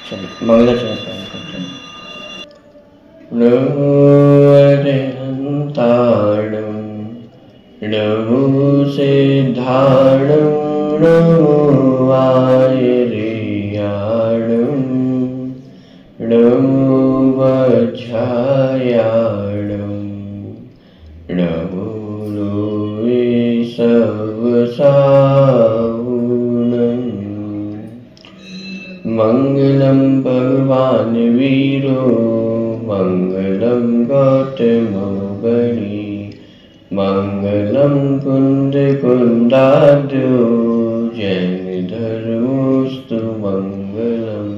मंगलाचरण करते हैं। नमो अरिहंताणं नमो सिद्धाणं नमो आयर्याणं नमो वज्रायाणं नमो लोके सर्वसाहुणं। मंगलम भगवान वीरो मंगलम गौतमो गणी मंगलम कुंद कुंदाद्यो जैन धर्मोस्तु मंगलम।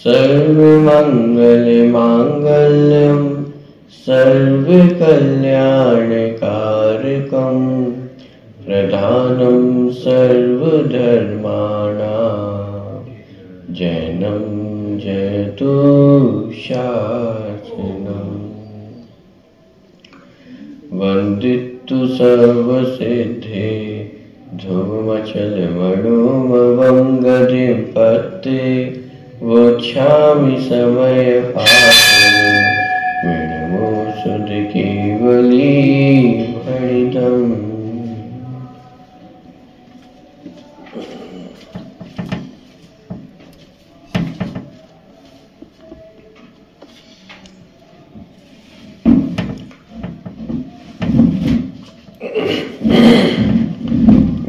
सर्वमंगल मांगल्यम सर्वकल्याणकारकम प्रधानं सर्वधर्माणां जैनं जयतु शासनम्। वन्दितु सर्वसिद्धे धूमचलमणोमवं गतिं पत्ते वोच्छामि समयपालनं विनमो सुधकेवली भणितम्।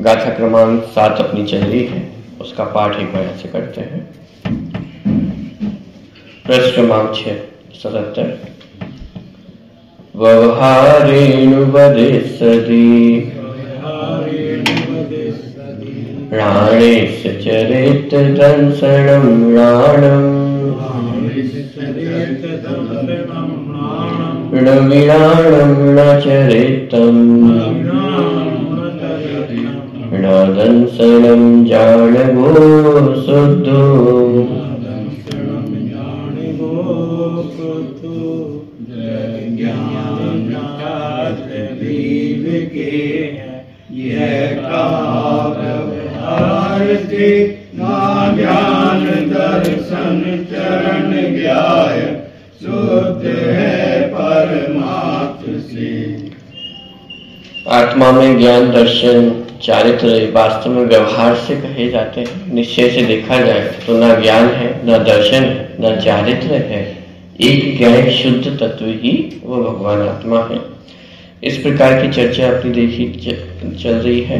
गाथा क्रमांक 7 अपनी चल रही है, उसका पाठ एक बार ऐसे करते हैं। प्रश्न क्रमांक 677। व्यवहारेणुवदेशति प्राणेश चरित दंसनं प्राणम् णविराणं न चरितम् दंसनं जानवो शुद्धो। ज्ञान दर्शन चरण ज्ञाय शुद्ध है परमात्म से। आत्मा में ज्ञान दर्शन चारित्र वास्तव में व्यवहार से कहे जाते हैं। निश्चय से देखा जाए तो ना ज्ञान है, ना दर्शन है, ना चारित्र है। एक ज्ञान शुद्ध तत्व ही वो भगवान आत्मा है। इस प्रकार की चर्चा अपनी देखी चल रही है।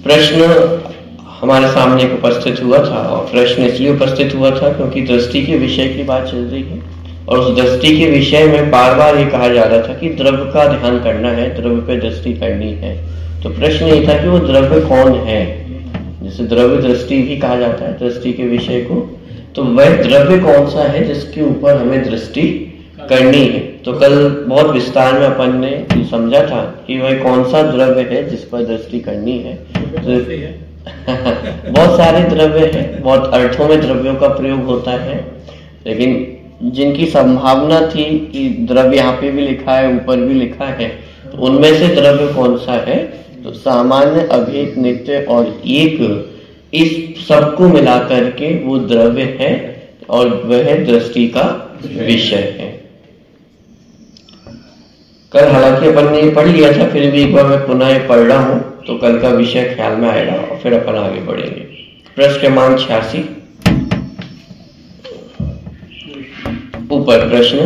प्रश्न हमारे सामने एक उपस्थित हुआ था, और प्रश्न इसलिए उपस्थित हुआ था क्योंकि दृष्टि के विषय की बात चल रही है, और उस दृष्टि के विषय में बार बार ये कहा जा रहा था कि द्रव्य का ध्यान करना है, द्रव्य पे दृष्टि करनी है। तो प्रश्न ये था कि वो द्रव्य कौन है, जिसे द्रव्य दृष्टि भी कहा जाता है दृष्टि के विषय को। तो वह द्रव्य कौन सा है जिसके ऊपर हमें दृष्टि करनी है। तो कल बहुत विस्तार में अपन ने समझा था कि वह कौन सा द्रव्य है जिस पर दृष्टि करनी है। बहुत सारे द्रव्य हैं, बहुत अर्थों में द्रव्यों का प्रयोग होता है, लेकिन जिनकी संभावना थी कि द्रव्य यहाँ पे भी लिखा है, ऊपर भी लिखा है, तो उनमें से द्रव्य कौन सा है। तो सामान्य, अभेद, नित्य और एक, इस सबको मिला करके वो द्रव्य है, और वह दृष्टि का विषय है। कल हालांकि अपन ने पढ़ लिया था, फिर भी एक बार मैं पुनः पढ़ रहा हूं तो कल का विषय ख्याल में आएगा और फिर अपन आगे बढ़ेंगे। प्रश्न क्रमांक 86। ऊपर प्रश्न,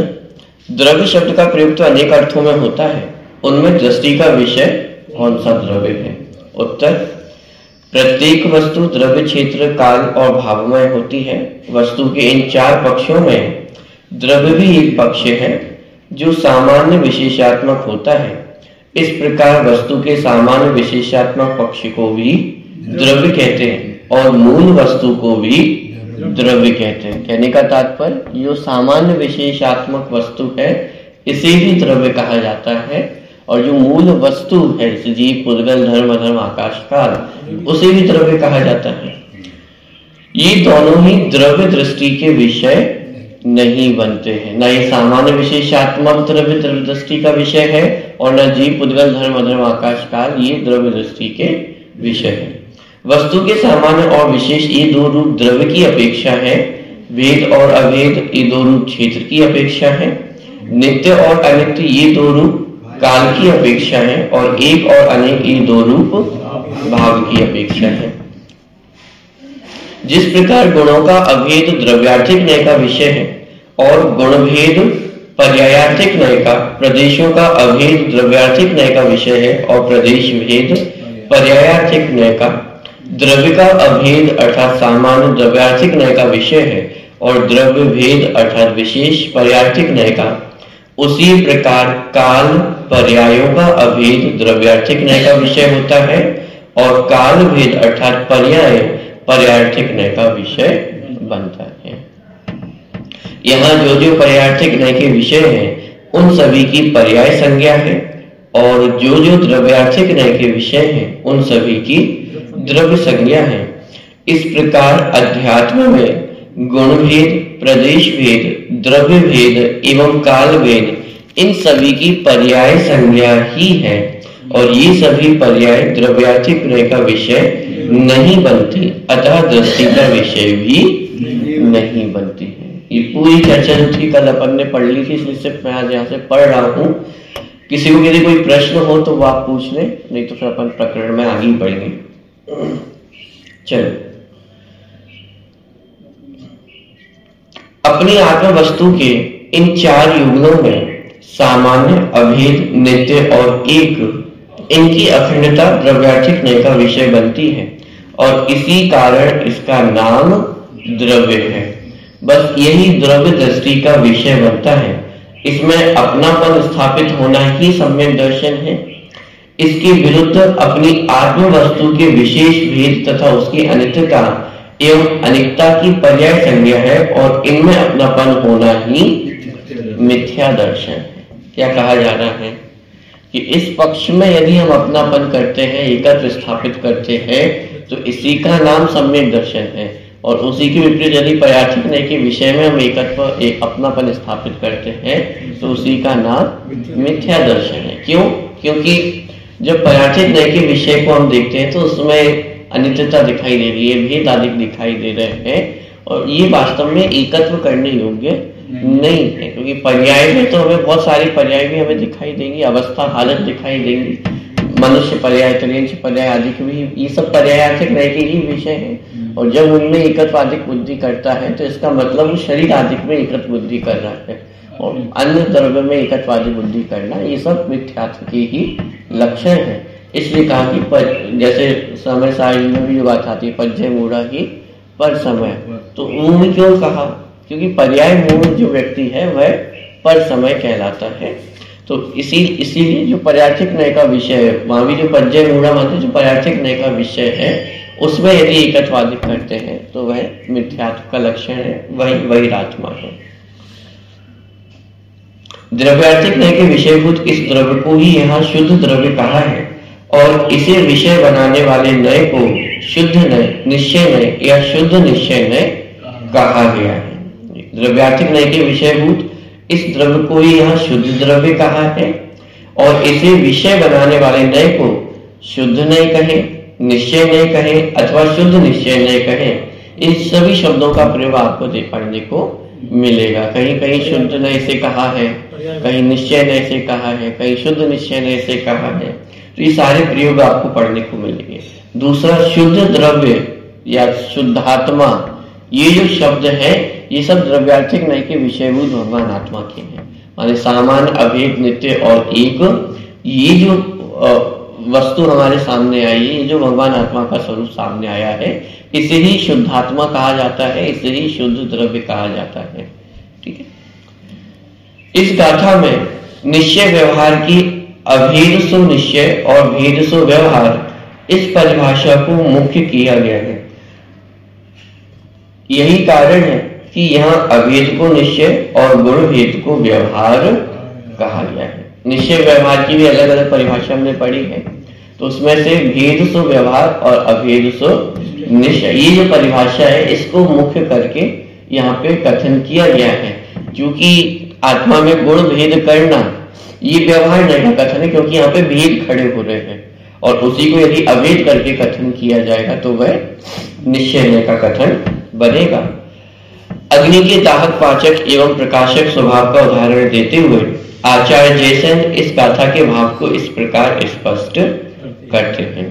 द्रव्य शब्द का प्रयोग तो अनेक अर्थों में होता है, उनमें दृष्टि का विषय कौन सा द्रव्य है। उत्तर, प्रत्येक वस्तु द्रव्य क्षेत्र, काल और भावमय होती है। वस्तु के इन 4 पक्षों में द्रव्य भी एक पक्ष है जो सामान्य विशेषात्मक होता है। इस प्रकार वस्तु के सामान्य विशेषात्मक पक्ष को भी द्रव्य कहते हैं और मूल वस्तु को भी द्रव्य कहते हैं। कहने का तात्पर्य, जो सामान्य विशेषात्मक वस्तु है इसे भी द्रव्य कहा जाता है, और जो मूल वस्तु है जैसे जीव, पुद्गल, धर्म, अधर्म, आकाश, काल, उसे भी द्रव्य कहा जाता है। ये दोनों ही द्रव्य दृष्टि के विषय नहीं बनते हैं। न ये सामान्य विशेषात्मक द्रव्य दृष्टि का विषय है, और न जीव, पुद्गल, धर्म, अधर्म, आकाश, काल ये द्रव्य दृष्टि के विषय है। वस्तु के सामान्य और विशेष ये दो रूप द्रव्य की अपेक्षा है, भेद और अभेद ये दो रूप क्षेत्र की अपेक्षा है, नित्य और अनित्य ये दो रूप काल की अपेक्षा है, और एक और अनेक ये दो रूप भाव की अपेक्षा है। जिस प्रकार गुणों का अभेद द्रव्यार्थिक न्याय का विषय है और गुणभेद पर्यायार्थिक न्याय का, प्रदेशों का अभेद द्रव्यार्थिक न्याय का विषय है और प्रदेश भेद पर्यायार्थिक न्याय का, द्रव्य का अभेद अर्थात सामान्य द्रव्यार्थिक न्याय का विषय है और द्रव्य भेद अर्थात विशेष पर्यायार्थिक न्याय का, उसी प्रकार काल पर्यायों का अभेद द्रव्यार्थिक न्याय का विषय होता है और काल भेद अर्थात पर्याय पर्यायार्थिक न्याय का विषय बनता है। यहाँ जो जो पर्यायार्थिक न्याय के विषय हैं उन सभी की पर्याय संज्ञा है और जो जो द्रव्यार्थिक न्याय के विषय हैं उन सभी की द्रव्य संज्ञा है। इस प्रकार अध्यात्म में गुण भेद, प्रदेश भेद, द्रव्य भेद एवं काल भेद इन सभी की पर्याय संज्ञा ही है और ये सभी पर्याय द्रव्यार्थिक न्याय का विषय नहीं बनती, अतः दृष्टि का विषय भी नहीं बनती है। ये पूरी चर्चा जो थी कल अपन ने पढ़ ली थी, इसलिए सिर्फ मैं आज यहाँ से पढ़ रहा हूँ। किसी को यदि कोई प्रश्न हो तो वो आप पूछ लें, नहीं तो फिर अपन प्रकरण में आगे बढ़ेंगे। चलो, अपनी आत्म वस्तु के इन चार युगलों में सामान्य, अभेद, नित्य और एक, इनकी अखंडता द्रव्यार्थिक न्याय का विषय बनती है और इसी कारण इसका नाम द्रव्य है। बस यही द्रव्य दृष्टि का विषय बनता है। इसमें अपनापन स्थापित होना ही सम्यक दर्शन है। इसके विरुद्ध अपनी आत्म वस्तु के विशेष भेद तथा उसकी अनित्यता एवं अनित्यता की पर्याय संज्ञा है और इनमें अपनापन होना ही मिथ्या दर्शन है। क्या कहा जा रहा है कि इस पक्ष में यदि हम अपनापन करते हैं, एकत्व स्थापित करते हैं, तो इसी का नाम सम्यक दर्शन है और उसी के विपरीत यदि पर्यायार्थिक न्याय के विषय में हम एकत्व अपनापन स्थापित करते हैं तो उसी का नाम मिथ्या दर्शन है। क्यों? क्योंकि जब पर्यायार्थिक न्याय के विषय को हम देखते हैं तो उसमें अनित्यता दिखाई दे रही है, भेद आदि दिखाई दे रहे हैं और ये वास्तव में एकत्व करने योग्य नहीं है, क्योंकि पर्याय में तो हमें बहुत सारी पर्याय भी हमें दिखाई देंगी, अवस्था हालत दिखाई देंगी, मनुष्य पर्याय, त्रियंश पर्याय आदि के भी, ये सब पर्यायार्थिक न्याय के ही विषय है। और जब उनमें एकत्वादिक बुद्धि करता है तो इसका मतलब वो शरीर आदिक में एकत्व बुद्धि कर रहा है और अन्य द्रव्य में एकत्वादी बुद्धि करना, ये सब मिथ्यात्व के ही लक्षण है। इसलिए कहा कि जैसे समय सारणी में भी जो बात आती है, पज्जय मूढ़ा ही पर समय, तो मूढ़ क्यों कहा? क्योंकि पर्याय मूढ़ जो व्यक्ति है वह पर समय कहलाता है। तो इसीलिए जो पर्यायार्थिक न्याय का विषय है, वहां भी जो पज्जय मूढ़ा मानते जो पर्यायार्थिक न्याय का विषय है उसमें यदि एकत्वादिक करते हैं तो वह मिथ्यात्व का लक्षण है, वही आत्मा है। द्रव्यार्थिक न्याय के विषयभूत इस द्रव्य को ही यहाँ शुद्ध द्रव्य कहा है और इसे विषय बनाने वाले न्याय को शुद्ध न्याय, निश्चय न्याय या शुद्ध निश्चय न्याय कहा गया है। द्रव्यार्थिक न्याय के विषयभूत इस द्रव्य को ही यहाँ शुद्ध द्रव्य कहा है और इसे विषय बनाने वाले न्याय को शुद्ध न्याय कहे, निश्चय न्याय कहे अथवा शुद्ध निश्चय न्याय कहे। इन सभी शब्दों का प्रयोग आपको पढ़ने को मिलेगा। कहीं कहीं शुद्ध न्याय से कहा है, कहीं निश्चय न्याय से कहा है, कहीं शुद्ध निश्चय न्याय से कहा है, तो ये सारे प्रयोग आपको पढ़ने को मिलेंगे। दूसरा, शुद्ध द्रव्य या शुद्धात्मा, ये जो शब्द है ये सब द्रव्यार्थिक न्याय के विषयभूत भगवान आत्मा के हैं। माने सामान्य, अभेद, नित्य और एक, ये जो वस्तु हमारे सामने आई है, ये जो भगवान आत्मा का स्वरूप सामने आया है, इसे ही शुद्धात्मा कहा जाता है, इसे ही शुद्ध द्रव्य कहा जाता है। ठीक है। इस गाथा में निश्चय व्यवहार की अभेद सो निश्चय और भेद सो व्यवहार, इस परिभाषा को मुख्य किया गया है। यही कारण है कि यहाँ अभेद को निश्चय और गुण भेद को व्यवहार कहा गया है। निश्चय व्यवहार की भी अलग अलग परिभाषा हमने पढ़ी है, तो उसमें से भेद सो व्यवहार और अभेद सो निश्चय, ये जो परिभाषा है इसको मुख्य करके यहाँ पे कथन किया गया है। क्योंकि आत्मा में गुण भेद करना ये व्यवहार नहीं का कथन है, क्योंकि यहाँ पे भेद खड़े हो रहे हैं और उसी को यदि अभेद करके कथन किया जाएगा तो वह निश्चय का कथन बनेगा। अग्नि के दाहक, पाचक एवं प्रकाशक स्वभाव का उदाहरण देते हुए आचार्य जयसेन इस गाथा के भाव को इस प्रकार स्पष्ट करते हैं।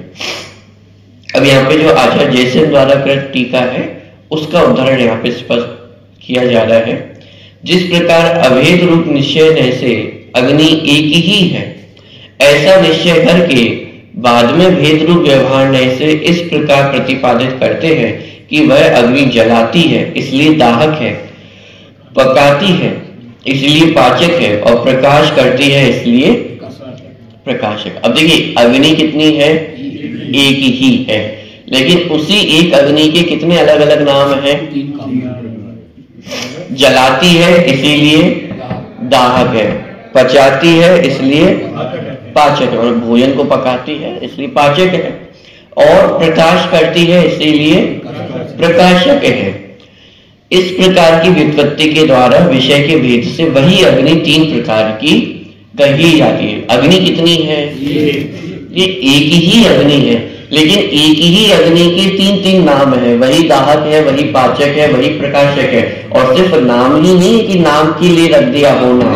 अब यहाँ पे जो आचार्य जयसेन द्वारा कृत टीका है उसका उदाहरण यहाँ पे स्पष्ट किया जा रहा है। जिस प्रकार अभेद रूप निश्चय से अग्नि एक ही है, ऐसा निश्चय करके बाद में भेद रूप व्यवहार से इस प्रकार प्रतिपादित करते हैं कि वह अग्नि जलाती है इसलिए दाहक है, पकाती है इसलिए पाचक है, और प्रकाश करती है इसलिए प्रकाशक। अब देखिए अग्नि कितनी है? एक ही है, लेकिन उसी एक अग्नि के कितने अलग अलग नाम हैं? जलाती है इसीलिए दाहक है, पचाती है इसलिए पाचक है, और भोजन को पकाती है इसलिए पाचक है, और प्रकाश करती है इसीलिए प्रकाशक है। इस प्रकार की व्युत्पत्ति के द्वारा विषय के भेद से वही अग्नि तीन प्रकार की कही जाती है। अग्नि कितनी है? ये एक ही अग्नि है, लेकिन एक ही अग्नि के तीन तीन नाम है। वही दाहक है, वही पाचक है, वही प्रकाशक है, और सिर्फ नाम ही नहीं कि नाम के लिए रख दिया होना,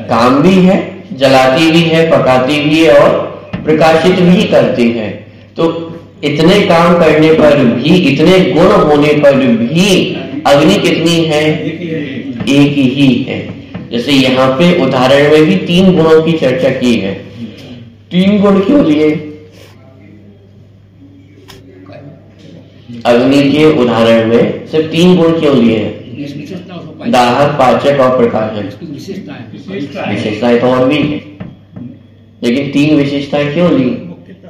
काम भी है, जलाती भी है, पकाती भी है और प्रकाशित भी करती है। तो इतने काम करने पर भी, इतने गुण होने पर भी अग्नि कितनी है? एक ही है। जैसे यहाँ पे उदाहरण में भी तीन गुणों की चर्चा की है। तीन गुण क्यों लिए? अग्नि के उदाहरण में सिर्फ तीन गुण क्यों लिए हैं? दाहक, पाचक और प्रकाशक। विशेषताएं तो और भी है, लेकिन तीन विशेषताएं क्यों ली?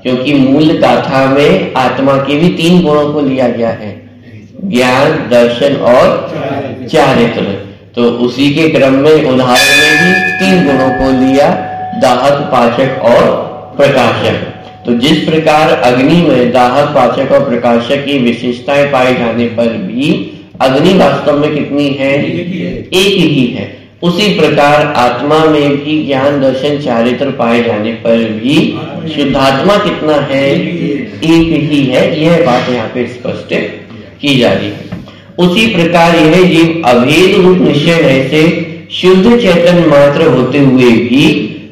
क्योंकि मूल गाथा में आत्मा के भी तीन गुणों को लिया गया है, ज्ञान, दर्शन और चारित्र। तो उसी के क्रम में उदाहरण में भी तीन गुणों को लिया, दाहक, पाचक और प्रकाशक। तो जिस प्रकार अग्नि में दाहक, पाचक और प्रकाशक की विशेषताएं पाए जाने पर भी अग्नि वास्तव में कितनी है? एक ही है। उसी प्रकार आत्मा में भी ज्ञान, दर्शन, चारित्र पाए जाने पर भी शुद्धात्मा कितना है? एक ही है। यह बात यहाँ पे स्पष्ट की जा रही है। उसी प्रकार यह जीव अभेद रूप निश्चय से शुद्ध चेतन मात्र होते हुए भी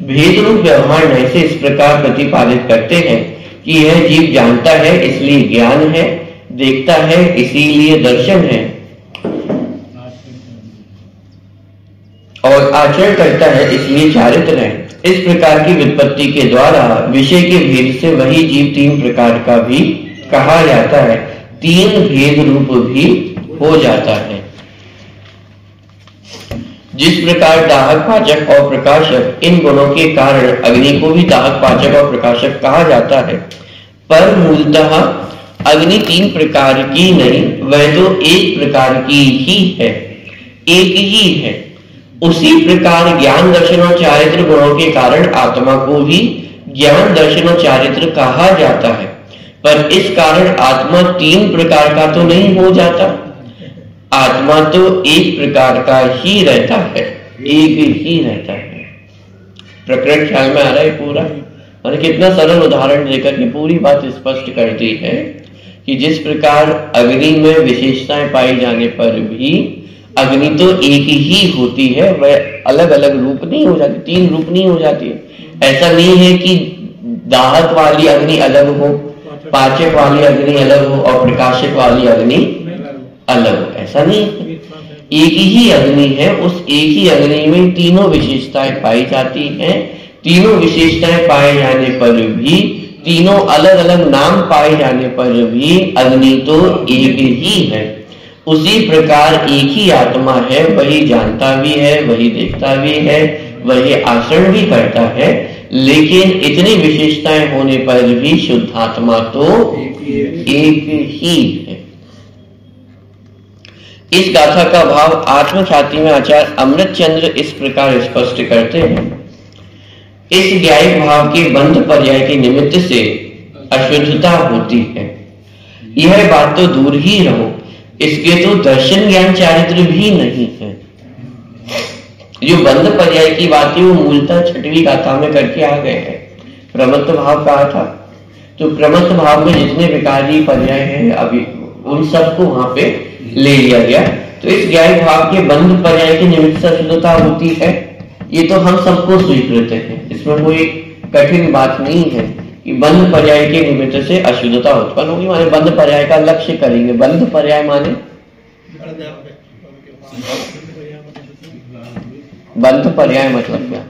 भेद रूप व्यवहार से इस प्रकार प्रतिपादित करते हैं कि यह जीव जानता है इसलिए ज्ञान है, देखता है इसीलिए दर्शन है, और आचरण करता है इसलिए चारित्र है। इस प्रकार की व्युत्पत्ति के द्वारा विषय के भेद से वही जीव तीन प्रकार का भी कहा जाता है, तीन भेद रूप भी हो जाता है। जिस प्रकार दाहक, पाचक और प्रकाशक इन गुणों के कारण अग्नि को भी दाहक, पाचक और प्रकाशक कहा जाता है, पर मूलतः अग्नि तीन प्रकार की नहीं, वह तो एक प्रकार की ही है, एक ही है। उसी प्रकार ज्ञान, दर्शन और चारित्र गुणों के कारण आत्मा को भी ज्ञान, दर्शन और चारित्र कहा जाता है, पर इस कारण आत्मा तीन प्रकार का तो नहीं हो जाता। आत्मा तो एक प्रकार का ही रहता है, एक ही रहता है। प्रकरण ख्याल में आ रहा है पूरा? और कितना सरल उदाहरण देकर के पूरी बात स्पष्ट कर दी है कि जिस प्रकार अग्नि में विशेषताएं पाई जाने पर भी अग्नि तो एक ही होती है, वह अलग अलग रूप नहीं हो जाती, तीन रूप नहीं हो जाती। ऐसा नहीं है कि दाहक वाली अग्नि अलग हो, पाचक वाली अग्नि अलग हो और प्रकाशक वाली अग्नि अलग हो, ऐसा नहीं। एक ही अग्नि है, उस एक ही अग्नि में तीनों विशेषताएं पाई जाती हैं। तीनों विशेषताएं पाए जाने पर भी, तीनों अलग अलग नाम पाए जाने पर भी अग्नि तो एक ही है। उसी प्रकार एक ही आत्मा है, वही जानता भी है, वही देखता भी है, वही आचरण भी करता है, लेकिन इतनी विशेषताएं होने पर भी शुद्धात्मा तो एक ही है। इस गाथा का भाव आत्मख्याति में आचार्य अमृत चंद्र इस प्रकार स्पष्ट करते हैं। इस ज्ञायिक भाव के बंध पर्याय के निमित्त से अशुद्धता होती है, यह बात तो दूर ही रहो, इसके तो दर्शन, ज्ञान, चारित्र भी नहीं है। जो बंध पर्याय की बात है वो मूलतः छठवीं गाथा में करके आ गए हैं प्रमत्त भाव कहा था। तो प्रमत्त भाव में जितने विकारी पर्याय हैं अभी उन सबको वहां पे ले लिया गया। तो इस ज्ञायक भाव के बंध पर्याय के निमित्त से अशुद्धता होती है, ये तो हम सबको स्वीकृत है, इसमें कोई कठिन बात नहीं है कि बंध पर्याय के निमित्त से अशुद्धता उत्पन्न होगी। माने बंध पर्याय का लक्ष्य करेंगे। बंध पर्याय माने बंध पर्याय मतलब क्या?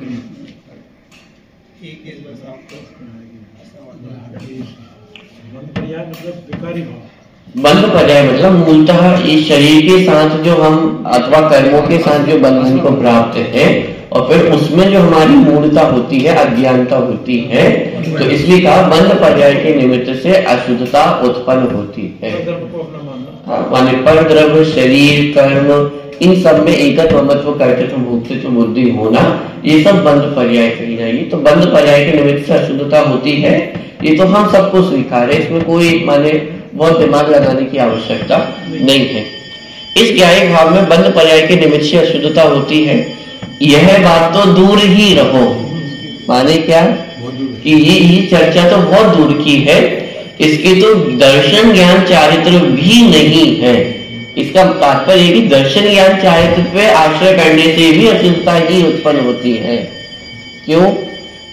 बंध पर्याय मतलब मूलतः इस शरीर के साथ जो हम अथवा कर्मों के साथ जो बंधन को प्राप्त है और फिर उसमें जो हमारी मूलता होती है, अज्ञानता होती है, तो इसलिए कहा बंध पर्याय के निमित्त से अशुद्धता उत्पन्न होती है। माने पर द्रव्य, शरीर, कर्म, इन सब में एकत्व, मत्व, कर्तृत्व, भोक्तृत्व, बुद्धि होना, ये सब बंध पर्याय कही जाएगी। तो बंध पर्याय के निमित्त से अशुद्धता होती है, ये तो हम सबको स्वीकार है, इसमें कोई माने बहुत दिमाग लगाने की आवश्यकता नहीं है। इस ज्ञायक भाव में बंध पर्याय के निमित्त से अशुद्धता होती है, यह बात तो दूर ही रहो। माने क्या कि ये चर्चा तो बहुत दूर की है, इसके तो दर्शन ज्ञान चारित्र भी नहीं है। इसका तात्पर्य कि दर्शन ज्ञान चारित्र पे आश्रय करने से भी अशुद्धता ही उत्पन्न होती है। क्यों?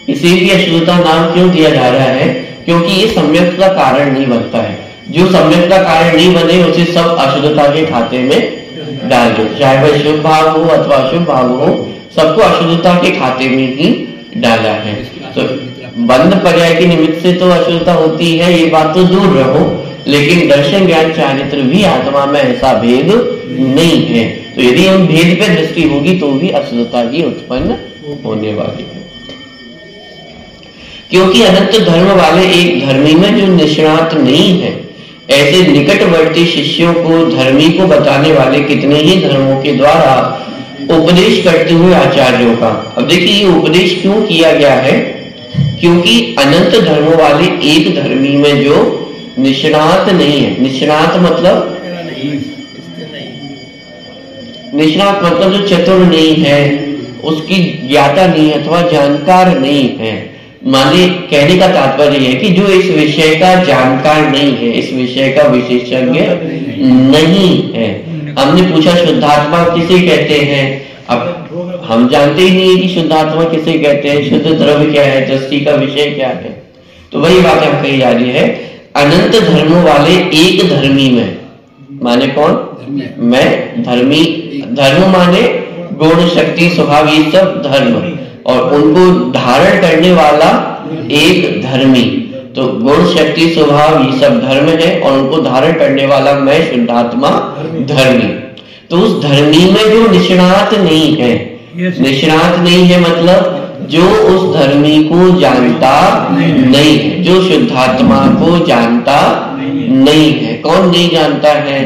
इसी की अशुद्धता नाम क्यों दिया जा रहा है? क्योंकि ये सम्यक का कारण नहीं बनता है। जो सम्यक का कारण नहीं बने उसे सब अशुद्धता के खाते में डाल दो, चाहे वह शुभ भाव हो अथवा अशुभ भाव हो, सबको अशुद्धता के खाते में ही डाला है। तो बंध पर्याय के निमित्त से तो अशुद्धता होती है, ये बात तो दूर रहो, लेकिन दर्शन ज्ञान चारित्र भी आत्मा में ऐसा भेद नहीं है। तो यदि हम भेद पे दृष्टि होगी तो भी अशुद्धता ही उत्पन्न होने वाली है। क्योंकि अनंत धर्म वाले एक धर्मी में जो निष्णात नहीं है, ऐसे निकटवर्ती शिष्यों को धर्मी को बताने वाले कितने ही धर्मों के द्वारा उपदेश करते हुए आचार्यों का। अब देखिए ये उपदेश क्यों किया गया है? क्योंकि अनंत धर्मों वाले एक धर्मी में जो निष्णात नहीं है, निष्णात मतलब जो चतुर नहीं है, उसकी ज्ञाता नहीं है अथवा जानकार नहीं है। माने कहने का तात्पर्य है कि जो इस विषय का जानकार नहीं है, इस विषय का विशेषज्ञ नहीं है। हमने पूछा शुद्धात्मा किसे कहते हैं? अब हम जानते ही नहीं है कि शुद्धात्मा किसे कहते हैं, शुद्ध द्रव्य क्या है, दृष्टि का विषय क्या है। तो वही बात हम कही जा रही है, अनंत धर्मों वाले एक धर्मी में, माने कौन? मैं धर्मी। धर्म माने गुण, शक्ति, स्वभाव, ये सब धर्म, और उनको धारण करने वाला एक धर्मी। तो गुण, शक्ति, स्वभाव ये सब धर्म है और उनको धारण करने वाला मैं शुद्धात्मा धर्मी। तो उस धर्मी में जो निष्णात नहीं है, निष्णात नहीं है मतलब जो उस धर्मी को जानता नहीं है, जो शुद्धात्मा को जानता नहीं है। कौन नहीं जानता है?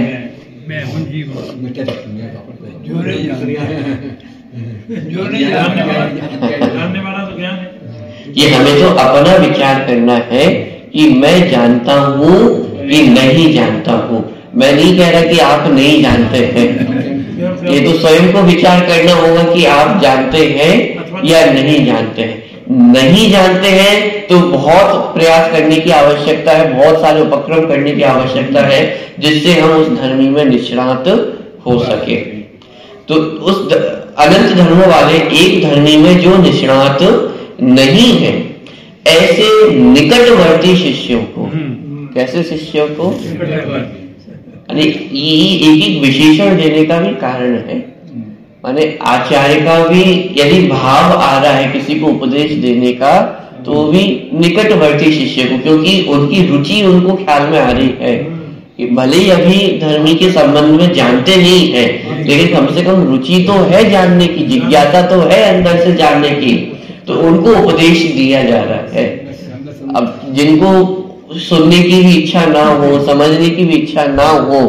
ये हमें तो अपना विचार करना है कि मैं जानता हूँ कि नहीं जानता हूँ। मैं नहीं कह रहा कि आप नहीं जानते हैं, ये तो स्वयं को विचार करना होगा कि आप जानते हैं या नहीं जानते हैं। नहीं जानते हैं तो बहुत प्रयास करने की आवश्यकता है, बहुत सारे उपक्रम करने की आवश्यकता है जिससे हम उस धर्मी में निष्णात हो सके। तो उस अनंत धर्मों वाले एक धर्मी में जो निष्णात नहीं है, ऐसे निकटवर्ती शिष्यों को, कैसे शिष्यों को, ये एक एक विशेषण देने का भी कारण है। माने आचार्य का भी यदि भाव आ रहा है किसी को उपदेश देने का, तो भी निकटवर्ती शिष्य को, क्योंकि उनकी रुचि उनको ख्याल में आ रही है कि भले ही अभी धर्मी के संबंध में जानते नहीं है, लेकिन कम से कम रुचि तो है जानने की, जिज्ञासा तो है अंदर से जानने की, तो उनको उपदेश दिया जा रहा है। अब जिनको सुनने की भी इच्छा ना हो, समझने की भी इच्छा ना हो,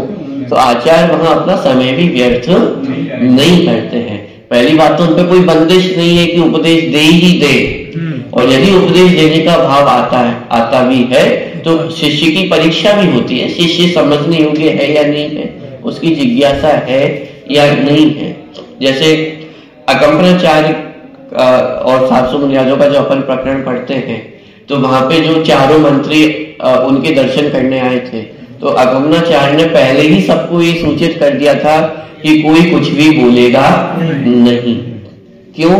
तो आचार्य वहां अपना समय भी व्यर्थ नहीं करते हैं। पहली बात तो उनपे कोई बंदिश नहीं है कि उपदेश दे ही दे, और यदि उपदेश देने का भाव आता भी है तो शिष्य की परीक्षा भी होती है, शिष्य समझने योग्य है या नहीं है, उसकी जिज्ञासा है या नहीं है। जैसे अकम्पनाचार्य और 700 बुनियादों का जो अपन प्रकरण पढ़ते हैं, तो वहां पे जो चारों मंत्री उनके दर्शन करने आए थे, तो अगमनाचार्य ने पहले ही सबको ये सूचित कर दिया था कि कोई कुछ भी बोलेगा नहीं। क्यों?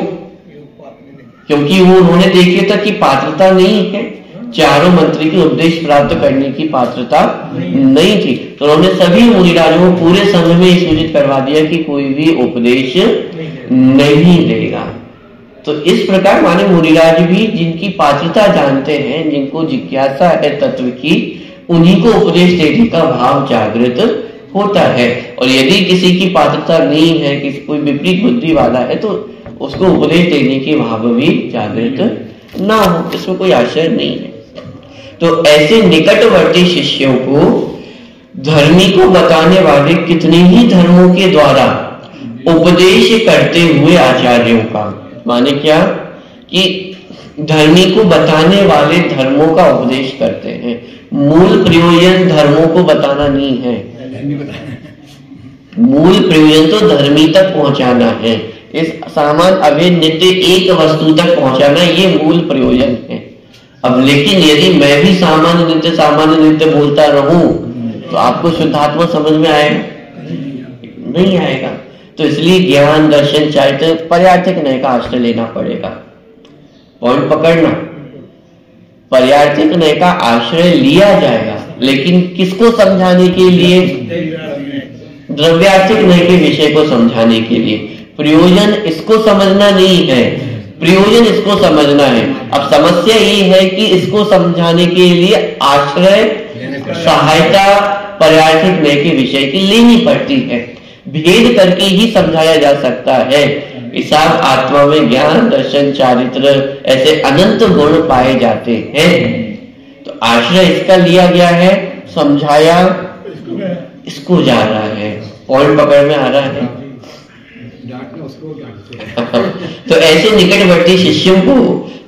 क्योंकि वो उन्होंने देख लिया था कि पात्रता नहीं है, चारों मंत्री के उपदेश प्राप्त करने की पात्रता नहीं थी। तो उन्होंने सभी मुनिराजों को पूरे संघ में सूचित करवा दिया कि कोई भी उपदेश नहीं देगा। तो इस प्रकार माने मुनिराज भी जिनकी पात्रता जानते हैं, जिनको जिज्ञासा है तत्व की, उन्हीं को उपदेश देने का भाव जागृत होता है। और यदि किसी की पात्रता नहीं है, किसी कोई विपरीत बुद्धि वाला है, तो उसको उपदेश देने के भाव भी जागृत ना हो, इसमें कोई आश्चर्य नहीं है। तो ऐसे निकटवर्ती शिष्यों को धर्मी को बताने वाले कितने ही धर्मों के द्वारा उपदेश करते हुए आचार्यों का, माने क्या कि धर्मी को बताने वाले धर्मों का उपदेश करते हैं। मूल प्रयोजन धर्मों को बताना नहीं है, मूल प्रयोजन तो धर्मी तक पहुंचाना है। इस सामान अभेद नित्य एक वस्तु तक पहुंचाना, ये मूल प्रयोजन है। अब लेकिन यदि मैं भी सामान्य नित्य बोलता रहूं तो आपको शुद्धात्मा समझ में आएगा? नहीं आएगा। तो इसलिए ज्ञान दर्शन चारित्र पर्यार्थिक न्याय का आश्रय लेना पड़ेगा। पॉइंट पकड़ना, पर्यार्थिक न्याय का आश्रय लिया जाएगा, लेकिन किसको समझाने के लिए? द्रव्यार्थिक न्याय के विषय को समझाने के लिए। प्रयोजन इसको समझना नहीं है, प्रयोजन इसको समझना है। अब समस्या ये है कि इसको समझाने के लिए आश्रय सहायता पर्यार्थिक न्याय के विषय की लेनी पड़ती है। भेद करके ही समझाया जा सकता है। हिसाब आत्मा में ज्ञान दर्शन चारित्र ऐसे अनंत गुण पाए जाते हैं। तो आश्रय इसका लिया गया है, समझाया इसको जा रहा है। पॉइंट पकड़ में आ रहा है? तो ऐसे निकटवर्ती शिष्यों को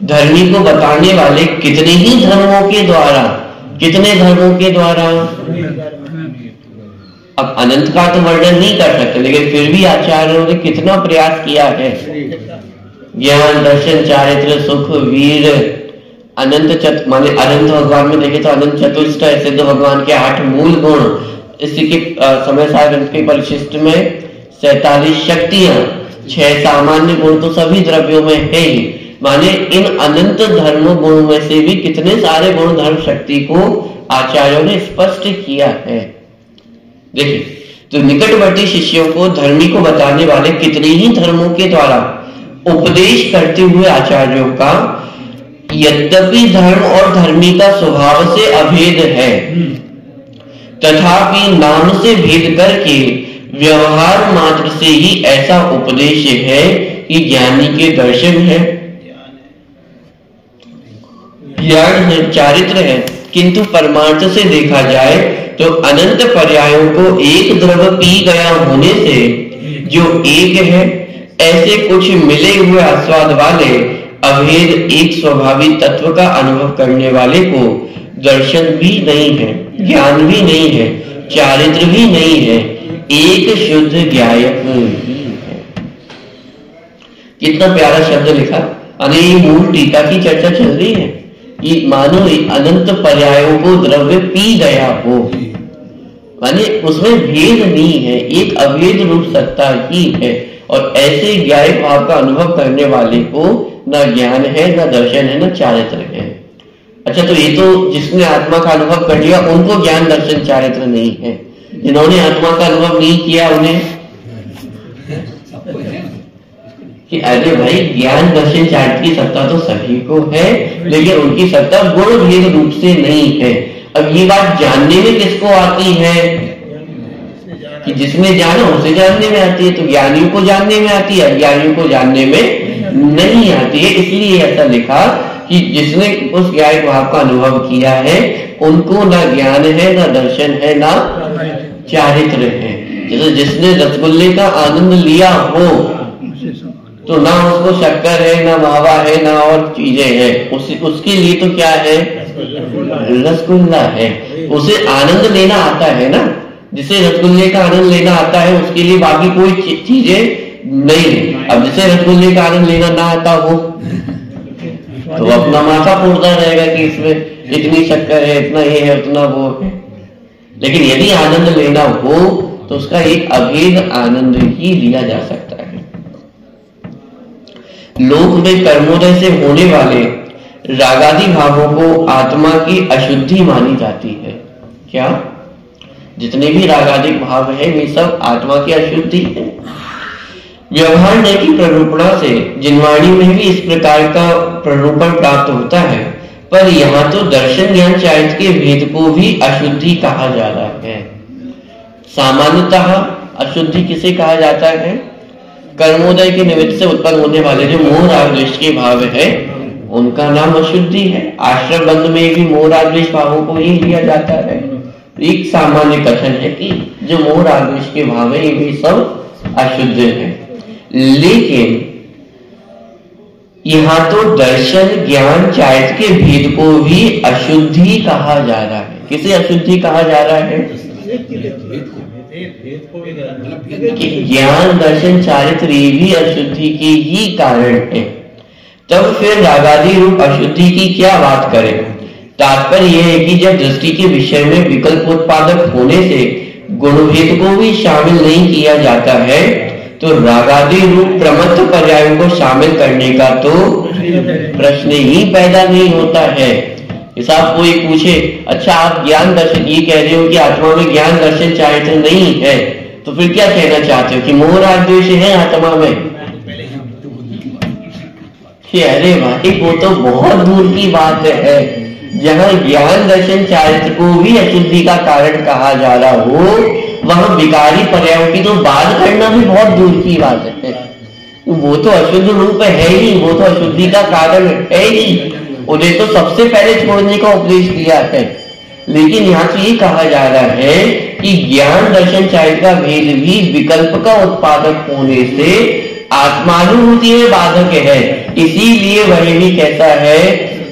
धर्मी को बताने वाले कितने ही धर्मों के द्वारा, कितने धर्मों के द्वारा, अब अनंत का तो वर्णन नहीं कर सकते, लेकिन फिर भी आचार्यों ने कितना प्रयास किया है। ज्ञान दर्शन चारित्र सुख वीर अनंत माने अनंत भगवान में देखे तो अनंत चतुष्ट सिद्ध भगवान के 8 मूल गुण, इसी के समय सागर के परिशिष्ट में 47 शक्तियां, 6 सामान्य गुण तो सभी द्रव्यों में है ही। माने इन अनंत धर्म गुण में से भी कितने सारे गुण धर्म शक्ति को आचार्यों ने स्पष्ट किया है। देखिए, तो निकटवर्ती शिष्यों को धर्मी को बताने वाले कितने ही धर्मों के द्वारा उपदेश करते हुए आचार्यों का, यद्यपि धर्म और धर्मी का स्वभाव से अभेद है, तथापि नाम से भेद करके व्यवहार मात्र से ही ऐसा उपदेश है कि ज्ञानी के दर्शन है, ज्ञान है, चारित्र है। किंतु परमार्थ से देखा जाए तो अनंत पर्यायों को एक द्रव पी गया होने से जो एक है, ऐसे कुछ मिले हुए आस्वाद वाले अभेद एक स्वाभाविक तत्व का अनुभव करने वाले को दर्शन भी नहीं है, ज्ञान भी नहीं है, चारित्र भी नहीं है, एक शुद्ध ज्ञायक ही है। कितना प्यारा शब्द लिखा। अरे ये मूल टीका की चर्चा चल रही है कि मानो अनंत पर्यायों को द्रव्य पी गया हो, माने उसमें भेद नहीं है, एक अभेद रूप सत्ता ही है। और ऐसे ज्ञाय भाव का अनुभव करने वाले को न ज्ञान है, न दर्शन है, न चारित्र है। अच्छा, तो ये तो जिसने आत्मा का अनुभव कर लिया उनको ज्ञान दर्शन चारित्र नहीं है। जिन्होंने आत्मा का अनुभव नहीं किया उन्हें कि अरे भाई ज्ञान दर्शन चारित्र की सत्ता तो सभी को है, लेकिन उनकी सत्ता गुण भेद रूप से नहीं है। अब ये बात जानने में किसको आती है कि जिसने जाना उसे जानने में आती है। तो ज्ञानियों को जानने में आती है, अज्ञानियों को जानने में नहीं आती है। इसलिए ऐसा लिखा कि जिसने उस ज्ञाय भाव का अनुभव किया है उनको ना ज्ञान है, ना दर्शन है, ना चारित्र है। जैसे जिसने रसगुल्ले का आनंद लिया हो तो ना उसको शक्कर है, ना मावा है, ना और चीजें हैं, उसके लिए तो क्या है? रसगुल्ला है। उसे आनंद लेना आता है ना, जिसे रसगुल्ले का आनंद लेना आता है उसके लिए बाकी कोई चीजें नहीं है। अब जिसे रसगुल्ले का आनंद लेना ना आता हो तो अपना माथा फोड़ता रहेगा कि इसमें इतनी शक्कर है, इतना ये है, उतना वो है। लेकिन यदि आनंद लेना हो तो उसका एक अभेद आनंद ही लिया जा सकता है। लोक में कर्मोदय से होने वाले रागादि भावों को आत्मा की अशुद्धि मानी जाती है। क्या? जितने भी रागादिक भाव है वे सब आत्मा की अशुद्धि है। व्यवहार नय की प्ररूपणा से जिनवाणी में भी इस प्रकार का प्ररूपण प्राप्त होता है, पर यहाँ तो दर्शन ज्ञान चारित्र के भेद को भी अशुद्धि कहा जा रहा है। सामान्यतः अशुद्धि किसे कहा जाता है? कर्मोदय के निमित्त से उत्पन्न होने वाले जो मोह राग द्वेष के भाव है उनका नाम अशुद्धि है। आश्रम बंध में भी मोह राग द्वेष भावों को ही लिया जाता है। एक सामान्य कथन है कि जो मोह राग द्वेष के भाव है ये भी सब अशुद्ध है। लेकिन यहाँ तो दर्शन ज्ञान चारित्र के भेद को भी अशुद्धि कहा जा रहा है। किसे अशुद्धि कहा जा रहा है? कि ज्ञान दर्शन चारित्र ये भी अशुद्धि के ही कारण है। तब फिर रागादि रूप अशुद्धि की क्या बात करें? तात्पर्य यह है कि जब दृष्टि के विषय में विकल्प उत्पादक होने से गुणभेद को भी शामिल नहीं किया जाता है तो रागादि रूप प्रमत्त पर्यायों को शामिल करने का तो प्रश्न ही पैदा नहीं होता है। इस आप कोई पूछे, अच्छा आप ज्ञान दर्शन ये कह रहे हो कि आत्मा में ज्ञान दर्शन चारित्र नहीं है, तो फिर क्या कहना चाहते हो कि मोह राग द्वेष है आत्मा में? अरे भाई वो तो बहुत दूर की बात है। जहां ज्ञान दर्शन चारित्र को भी अशुद्धि का कारण कहा जा रहा हो वहां विकारी पर्यायों की तो बात करना भी बहुत दूर की बात है। वो तो अशुद्ध रूप है ही, वो तो अशुद्धि का कारण है ही, उन्हें तो सबसे पहले छोड़ने का उपदेश दिया है। लेकिन यहाँ तो ये कहा जा रहा है कि ज्ञान दर्शन चारित्र का भेद भी विकल्प का उत्पादक होने से आत्मानुभूति में बाधक है, इसीलिए वह भी कहता है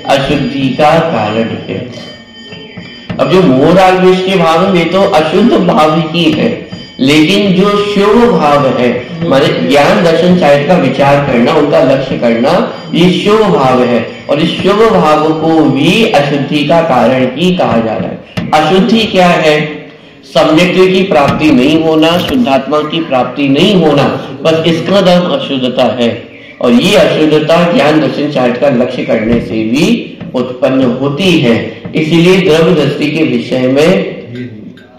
अशुद्धि का कारण है। अब जो मोह राग द्वेष के भाव वे तो अशुद्ध भाव ही है, लेकिन जो शुभ भाव है माने ज्ञान दर्शन चारित्र का विचार करना, उनका लक्ष्य करना, ये शुभ भाव है और इस शुभ भाव को भी अशुद्धि का कारण ही कहा जा रहा है। अशुद्धि क्या है? सम्यक्त्व की प्राप्ति नहीं होना, शुद्धात्मा की प्राप्ति नहीं होना, बस इसका नाम अशुद्धता है। और ये अशुद्धता ज्ञान दर्शन चारित्र का लक्ष्य करने से भी उत्पन्न होती है। इसीलिए द्रव्य दृष्टि के विषय में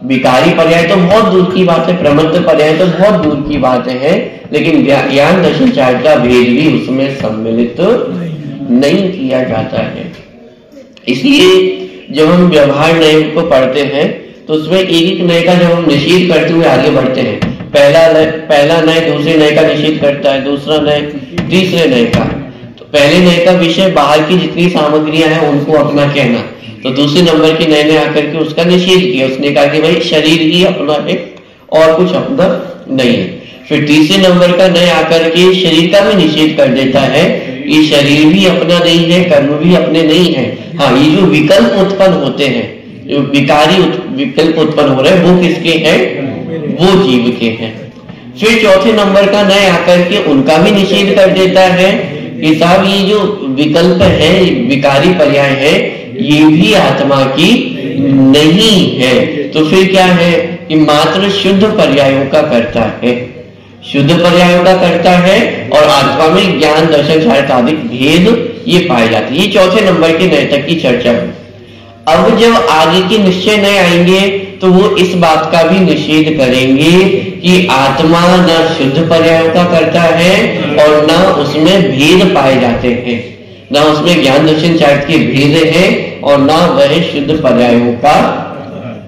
विकारी पर्याय तो बहुत दूर की बात है, प्रमत्त पर्याय तो बहुत दूर की बात है, लेकिन ज्ञान दर्शन चारित्र का भेद भी उसमें सम्मिलित नहीं किया जाता है। इसलिए जब हम व्यवहार नय को पढ़ते हैं तो उसमें एक एक नय का जब हम निषेध करते हुए आगे बढ़ते हैं, पहला नय दूसरे नय का निषेध करता है, दूसरा नय तीसरे नय का। तो पहले नय का विषय बाहर की जितनी सामग्रियां हैं उनको अपना कहना, तो दूसरे नंबर के नय ने आकर के उसका निषेध किया। उसने कहा कि भाई शरीर ही अपना है और कुछ अपना नहीं है। फिर तीसरे नंबर का नय आकर के शरीर का भी निषेध कर देता है, ये शरीर भी अपना नहीं है, कर्म भी अपने नहीं है। हाँ, ये जो विकल्प उत्पन्न होते हैं, जो विकारी विकल्प उत्पन्न हो रहे हैं, वो किसके हैं? वो जीव के हैं। फिर चौथे नंबर का नय आकर के उनका भी निषेध कर देता है कि साहब ये जो विकल्प है, विकारी पर्याय है, ये भी आत्मा की नहीं है। तो फिर क्या है कि मात्र शुद्ध पर्यायों का करता है, शुद्ध पर्यायों का करता है और आत्मा में ज्ञान दर्शन चारित्रादिक भेद ये पाए जाते हैं। ये चौथे नंबर के नय तक की चर्चा है। अब जब आगे के निश्चय नय आएंगे तो वो इस बात का भी निषेध करेंगे कि आत्मा न शुद्ध पर्यायों का करता है और न उसमें भेद पाए जाते हैं, न उसमें ज्ञान दर्शन चारित्र के भेद है और न वह शुद्ध पर्यायों का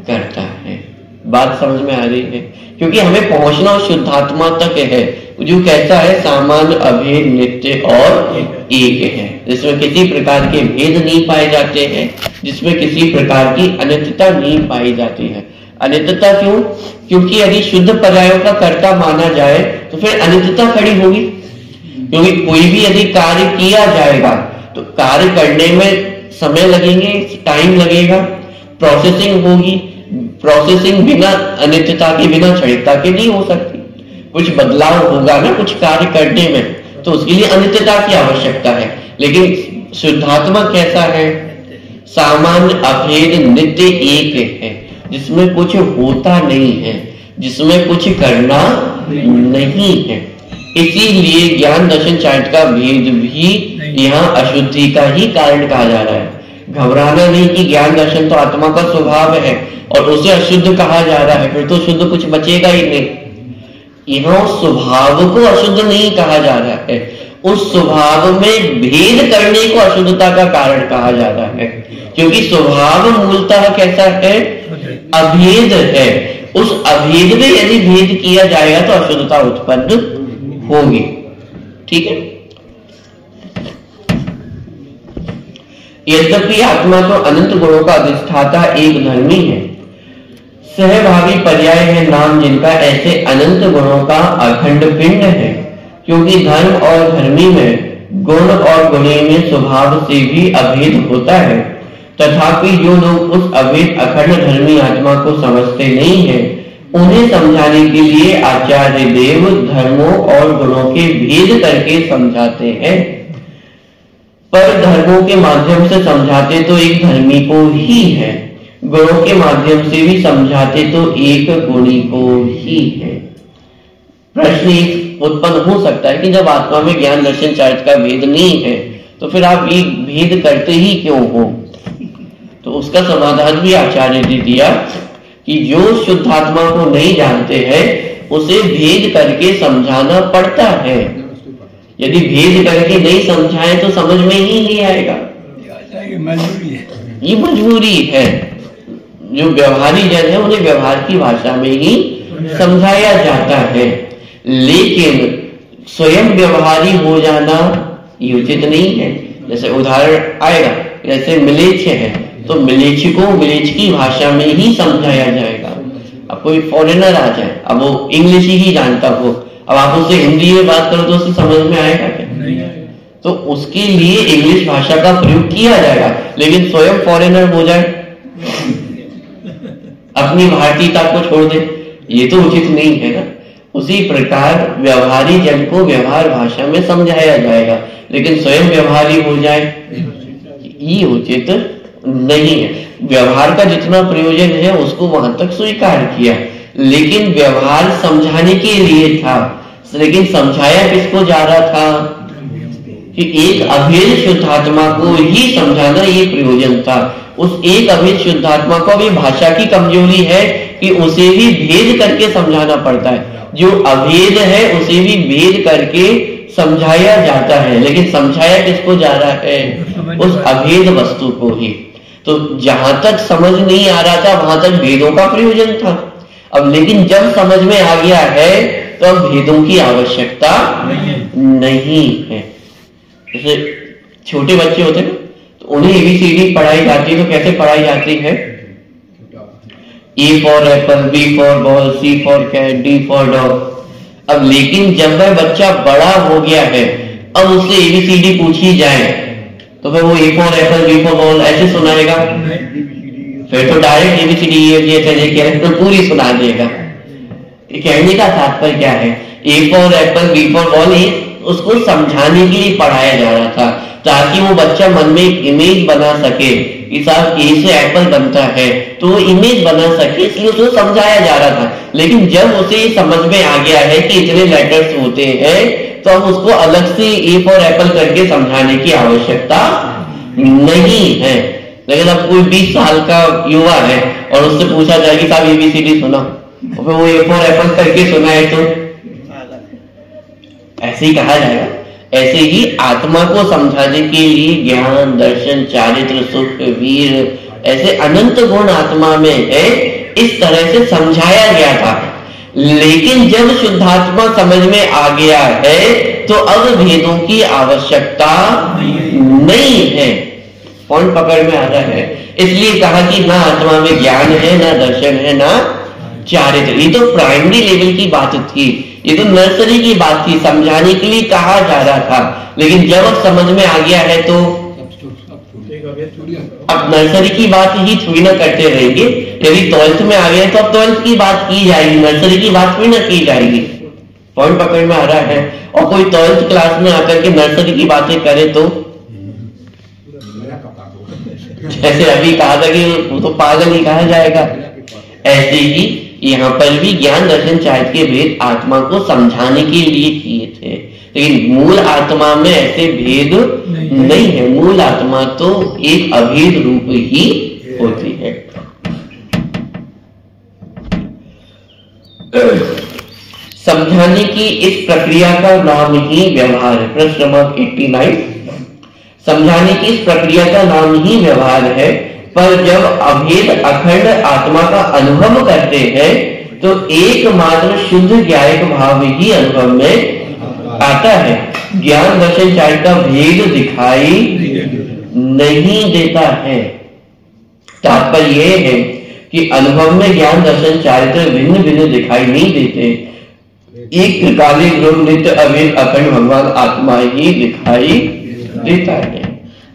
करता है। बात समझ में आ रही है? क्योंकि हमें पहुंचना शुद्धात्मा तक है, जो कहता है सामान्य अभेद नित्य और एक है, जिसमें किसी प्रकार के भेद नहीं पाए जाते हैं, जिसमें किसी प्रकार की अनित्यता नहीं पाई जाती है। अनित्यता क्यों? क्योंकि यदि शुद्ध पर्यायों का कर्ता माना जाए तो फिर अनित्यता खड़ी होगी। क्योंकि कोई भी यदि कार्य किया जाएगा तो कार्य करने में समय लगेंगे, टाइम लगेगा, प्रोसेसिंग होगी। प्रोसेसिंग बिना अनित्यता के, बिना क्षणिकता के नहीं हो सकती। कुछ बदलाव होगा ना कुछ कार्य करने में, तो उसके लिए अनित्यता की आवश्यकता है। लेकिन शुद्धात्मा कैसा है? सामान्य अभेद नित्य एक है, जिसमें कुछ होता नहीं है, जिसमें कुछ करना नहीं है। इसीलिए ज्ञान दर्शन चार्ट का भेद भी यहाँ अशुद्धि का ही कारण कहा जा रहा है। घबराना नहीं कि ज्ञान दर्शन तो आत्मा का स्वभाव है और उसे अशुद्ध कहा जा रहा है, फिर तो शुद्ध कुछ बचेगा ही नहीं। यहाँ उस स्वभाव को अशुद्ध नहीं कहा जा रहा है, उस स्वभाव में भेद करने को अशुद्धता का कारण कहा जा रहा है, क्योंकि स्वभाव मूलतः कैसा है? अभेद है। उस अभेद में यदि भेद किया जाएगा तो अशुद्धता उत्पन्न होगी। ठीक है। यद्यपि आत्मा तो अनंत गुणों का अधिष्ठाता एक धर्मी है, सहभागी पर्याय है नाम जिनका, ऐसे अनंत गुणों का अखंड पिंड है। क्योंकि धर्म और धर्मी में, गुण और गुणी में स्वभाव से भी अभेद होता है, तथापि जो लोग उस अभेद अखंड धर्मी आत्मा को समझते नहीं है, उन्हें समझाने के लिए आचार्य देव धर्मों और गुणों के भेद करके समझाते हैं। पर धर्मों के माध्यम से समझाते तो एक धर्मी को ही है, गुणों के माध्यम से भी समझाते तो एक गुणी को ही है। प्रश्न उत्पन्न हो सकता है कि जब आत्मा में ज्ञान दर्शन चार्ट का भेद नहीं है तो फिर आप एक भेद करते ही क्यों हो? तो उसका समाधान भी आचार्य ने दिया कि जो शुद्ध आत्मा को नहीं जानते हैं उसे भेद करके समझाना पड़ता है। यदि भेद करके नहीं समझाए तो समझ में ही नहीं आएगा, ये मजबूरी है। जो व्यवहारी जन है उन्हें व्यवहार की भाषा में ही समझाया जाता है, लेकिन स्वयं व्यवहारी हो जाना ये उचित नहीं है। जैसे उदाहरण आएगा, जैसे मिलेच्छ है तो मिलेच्छ को मिलेच्छ की भाषा में ही समझाया जाएगा। अब कोई फॉरेनर आ जाए, अब वो इंग्लिश ही जानता हो, अब आप उससे हिंदी में बात करो तो उसे समझ में आएगा क्या? नहीं आएगा। तो उसके लिए इंग्लिश भाषा का प्रयोग किया जाएगा, लेकिन स्वयं फॉरेनर हो जाए, अपनी भारतीयता को छोड़ दे, ये तो उचित नहीं है ना। उसी प्रकार व्यवहारी जन को व्यवहार भाषा में समझाया जाएगा, लेकिन स्वयं व्यवहारी हो जाए ये उचित नहीं है। व्यवहार का जितना प्रयोजन है उसको वहां तक स्वीकार किया, लेकिन व्यवहार समझाने के लिए था, लेकिन समझाया किसको जा रहा था? कि एक अभेद शुद्धात्मा को ही समझाना ये प्रयोजन था। उस एक अभेद शुद्धात्मा को भी भाषा की कमजोरी है कि उसे भी भेद करके समझाना पड़ता है। जो अभेद है उसे भी भेद करके समझाया जाता है, लेकिन समझाया किसको जा रहा है? उस अभेद वस्तु को ही। तो जहां तक समझ नहीं आ रहा था वहां तक भेदों का प्रयोजन था। अब लेकिन जब समझ में आ गया है तो अब भेदों की आवश्यकता नहीं है। जैसे छोटे बच्चे होते हैं तो उन्हें ABCD पढ़ाई जाती है, तो कैसे पढ़ाई जाती है? A for apple, B for ball, C for cat, D for dog. अब लेकिन जब वह बच्चा बड़ा हो गया है, अब उससे ABCD पूछी जाए तो फिर वो A for apple, B for ball ऐसे सुनाएगा? फिर तो डायरेक्ट ABCD तो पूरी सुना देगा। कहने का तात्पर्य क्या है? A for apple, B for ball उसको समझाने के लिए पढ़ाया जा रहा था, ताकि वो बच्चा मन में एक इमेज बना सके कि साहब A से एप्पल बनता है, तो वो इमेज बना सके, इसलिए उसको समझाया जा रहा था। लेकिन जब उसे समझ में आ गया है कि इतने लेटर्स होते हैं तो अब उसको अलग से A फॉर एप्पल करके समझाने की आवश्यकता नहीं है। लेकिन अब कोई 20 साल का युवा है और उससे पूछा जाए कि साहब ABCD सुना, और फिर वो A फॉर एप्पल करके सुनाए तो ऐसे ही कहा जाएगा। ऐसे ही आत्मा को समझाने के लिए ज्ञान, दर्शन, चारित्र, सुख, वीर ऐसे अनंत गुण आत्मा में है, इस तरह से समझाया गया था। लेकिन जब शुद्धात्मा समझ में आ गया है तो अब भेदों की आवश्यकता नहीं है। पॉइंट पकड़ में आ रहा है। इसलिए कहा कि ना आत्मा में ज्ञान है, ना दर्शन है, ना चारित्र। ये तो प्राइमरी लेवल की बात थी, ये तो नर्सरी की बात थी, समझाने के लिए कहा जा रहा था। लेकिन जब अब समझ में आ गया है तो अब नर्सरी की बात ही थोड़ी ना करते रहेंगे। यदि 12th में आ गए तो अब 12th की बात की जाएगी, नर्सरी की बात थोड़ी ना की जाएगी। पॉइंट पकड़ में आ रहा है। और कोई 12th क्लास में आकर के नर्सरी की बातें करे तो जैसे अभी कहा था कि वो तो पागल ही कहा जाएगा, ऐसे ही यहाँ पर भी ज्ञान दर्शन चारित्र के भेद आत्मा को समझाने के लिए किए थे, लेकिन मूल आत्मा में ऐसे भेद नहीं है। मूल आत्मा तो एक अभेद रूप ही होती है। समझाने की इस प्रक्रिया का नाम ही व्यवहार है। प्रश्न क्रमांक 89, समझाने की इस प्रक्रिया का नाम ही व्यवहार है, पर जब अभेद अखंड आत्मा का अनुभव करते हैं तो एकमात्र शुद्ध ज्ञायक भाव ही अनुभव में आता है। ज्ञान दर्शन चारित्र का भेद दिखाई नहीं देता है। तात्पर्य यह है कि अनुभव में ज्ञान दर्शन चारित्र भिन्न भिन्न दिखाई नहीं देते, एक त्रिकालिक ध्रुव नित्य अभेद अखंड भगवान आत्मा ही दिखाई देता है।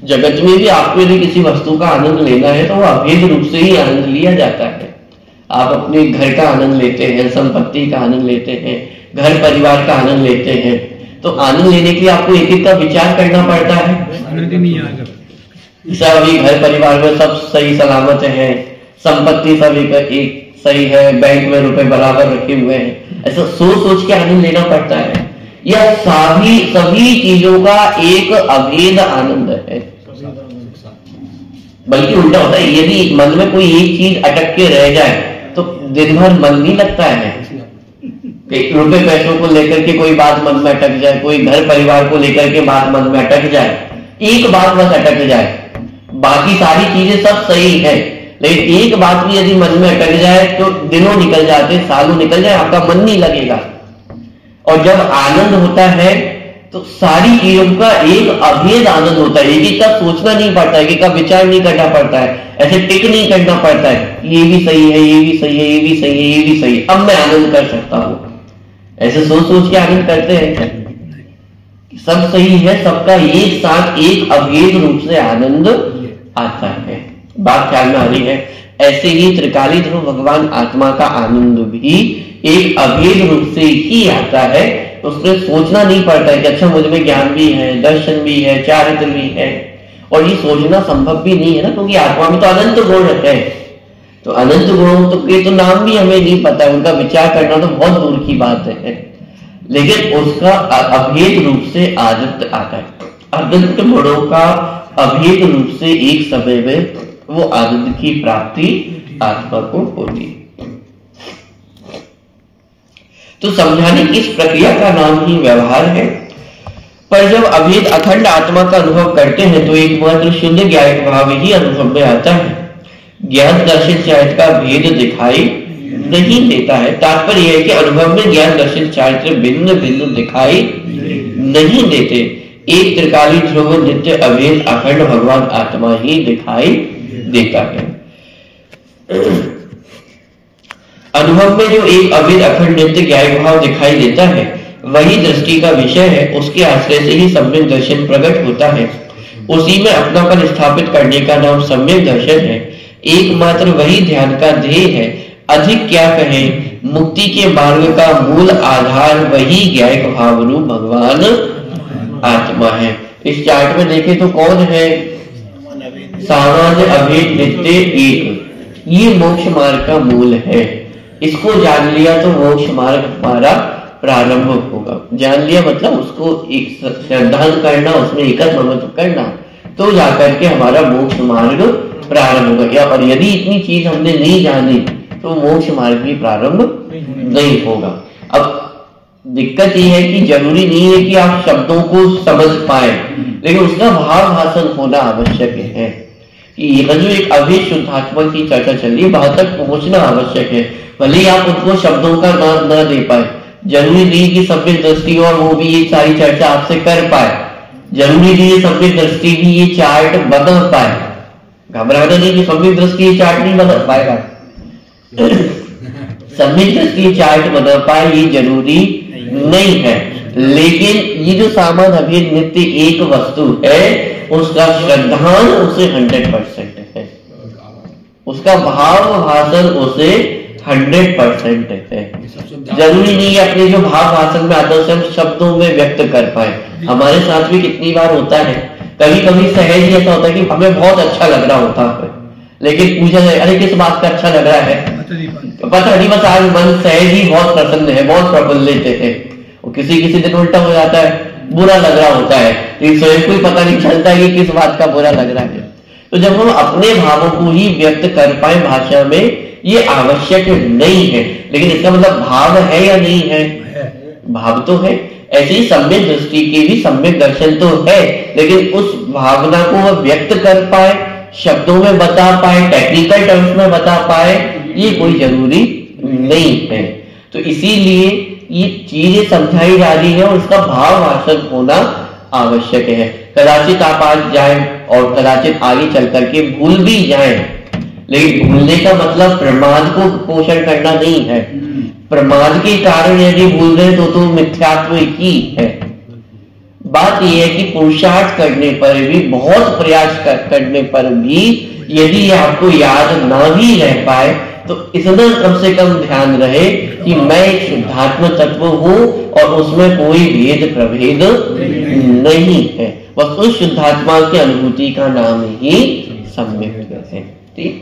जगत में भी आपको यदि किसी वस्तु का आनंद लेना है तो वो अभेद रूप से ही आनंद लिया जाता है। आप अपने घर का आनंद लेते हैं, संपत्ति का आनंद लेते हैं, घर परिवार का आनंद लेते हैं, तो आनंद लेने के लिए आपको एक एक का विचार करना पड़ता है। सब अभी घर परिवार में सब सही सलामत है, संपत्ति सब एक सही है, बैंक में रुपए बराबर रखे हुए हैं, ऐसा सोच सोच के आनंद लेना पड़ता है। यह सभी चीजों का एक अभेद आनंद है। बल्कि उल्टा होता है, यदि मन में कोई एक चीज अटक के रह जाए तो दिन भर मन नहीं लगता है। रुपए पैसों को लेकर के कोई बात मन में अटक जाए, कोई घर परिवार को लेकर के बात मन में अटक जाए, एक बात बस अटक जाए, बाकी सारी चीजें सब सही है, लेकिन एक बात भी यदि मन में अटक जाए तो दिनों निकल जाते, सालों निकल जाए, आपका मन नहीं लगेगा। और जब आनंद होता है तो सारी चीजों का एक अभेद आनंद होता है। एक का सोचना नहीं पड़ता है, एक का विचार नहीं करना पड़ता है, ऐसे टिक नहीं करना पड़ता है, ये भी सही है, ये भी सही है, ये भी सही है, ये भी सही है, अब मैं आनंद कर सकता हूं। ऐसे सोच सोच के आनंद करते हैं। सब सही है, सबका एक साथ एक अभेद रूप से आनंद आता है। बात ख्याल में आ रही है। ऐसे ही त्रिकाली ध्रुव भगवान आत्मा का आनंद भी एक अभेद रूप से ही आता है। उसमें सोचना नहीं पड़ता है कि अच्छा मुझ में ज्ञान भी है, दर्शन भी है, चारित्र भी है, और ये सोचना संभव भी नहीं है ना, क्योंकि आत्मा में तो अनंत गुण है। तो अनंत गुणों के तो नाम भी हमें नहीं पता है, उनका विचार करना तो बहुत दूर की बात है, लेकिन उसका अभेद रूप से आनंद आता है। अनंत गुणों का अभेद रूप से एक समय में वो आनंद की प्राप्ति आत्मा को होती है। तो समझाने की इस प्रक्रिया का नाम ही व्यवहार है। पर जब अभेद अखंड आत्मा का अनुभव करते हैं तो एकमात्र शुद्ध ज्ञायक भाव ही अनुभव में आता है। ज्ञान दर्शन चारित्र का भेद दिखाई नहीं देता है। तात्पर्य यह है कि अनुभव में ज्ञान दर्शन चारित्र भिन्न भिन्न दिखाई नहीं देते, एक त्रिकाली ध्रुव नित्य अभेद अखंड भगवान आत्मा ही दिखाई देता है। अनुभव में जो एक अभेद अखंड नित्य ज्ञायक भाव दिखाई देता है वही दृष्टि का विषय है। उसके आश्रय से ही सम्यक दर्शन प्रकट होता है। उसी में अपनापन स्थापित करने का नाम सम्यक दर्शन है। एकमात्र वही ध्यान का ध्येय है। अधिक क्या कहें, मुक्ति के मार्ग का मूल आधार वही ज्ञायक भाव रूप भगवान आत्मा है। इस चार्ट में देखें तो कौन है? सामान्य अभेद नित्य एक, ये मोक्ष मार्ग का मूल है। इसको जान लिया तो मोक्ष मार्ग हमारा प्रारंभ होगा। जान लिया मतलब उसको एक श्रद्धांजलि करना, उसमें एकत्व करना, तो जाकर के हमारा मोक्ष मार्ग प्रारंभ होगा। और यदि इतनी चीज हमने नहीं जानी तो मोक्ष मार्ग भी प्रारंभ नहीं होगा। अब दिक्कत यह है कि जरूरी नहीं है कि आप शब्दों को समझ पाए, लेकिन उसका भाव भाषण होना आवश्यक है। कि यह जो एक अभेद शुद्धात्मा की चर्चा चल रही है, वहां तक पहुंचना आवश्यक है। भले ही आप उनको शब्दों का नाम न दे पाए, जरूरी नहीं कि सम्यक दृष्टि और वो भी ये सारी चर्चा आपसे कर पाए, जरूरी नहीं है सम्यक दृष्टि भी ये चार्ट बदल पाए। घबराना नहीं कि सम्यक दृष्टि ये चार्ट नहीं बदल पाएगा। सम्यक दृष्टि चार्ट बदल पाए ये जरूरी नहीं है, लेकिन ये जो सामान्य अभेद नित्य एक वस्तु है उसका श्रद्धान उसे 100% है, उसका भाव भाषण उसे 100% है। जरूरी नहीं है अपने जो भाव भाषण में आता है उसे हम शब्दों में व्यक्त कर पाए। हमारे साथ भी कितनी बार होता है, कभी कभी सहज ही ऐसा होता है कि हमें बहुत अच्छा लग रहा होता है, लेकिन पूछा जाए अरे किस बात का अच्छा लग रहा है, पता नहीं, बस आज मन सहज ही बहुत प्रसन्न है, बहुत प्रफुल्लित है। और किसी दिन उल्टा हो जाता है, बुरा लग रहा होता है, लेकिन स्वयं को ही पता नहीं चलता है कि किस बात का बुरा लग रहा है। तो जब हम अपने भावों को ही व्यक्त कर पाए भाषा में, ये आवश्यक नहीं है, लेकिन इसका मतलब भाव है या नहीं है? भाव तो है। ऐसे ही सम्यक दृष्टि के भी सम्यक दर्शन तो है, लेकिन उस भावना को वह व्यक्त कर पाए, शब्दों में बता पाए, टेक्निकल टर्म्स में बता पाए, ये कोई जरूरी नहीं है। तो इसीलिए ये चीजें समझाई जा रही है और इसका भाववाचक होना आवश्यक है। कदाचित आप आज जाए और कदाचित आगे चल करके भूल भी जाए, लेकिन भूलने का मतलब प्रमाद को पोषण करना नहीं है। प्रमाद के कारण यदि भूल रहे तो मिथ्यात्व ही है। बात यह है कि पुरुषार्थ करने पर भी, बहुत प्रयास करने पर भी यदि आपको याद ना भी रह पाए, तो इतना कम से कम ध्यान रहे कि मैं एक शुद्धात्म तत्व हूं और उसमें कोई भेद प्रभेद नहीं है। बस उस शुद्धात्मा की अनुभूति का नाम ही सम्यक है। ठीक,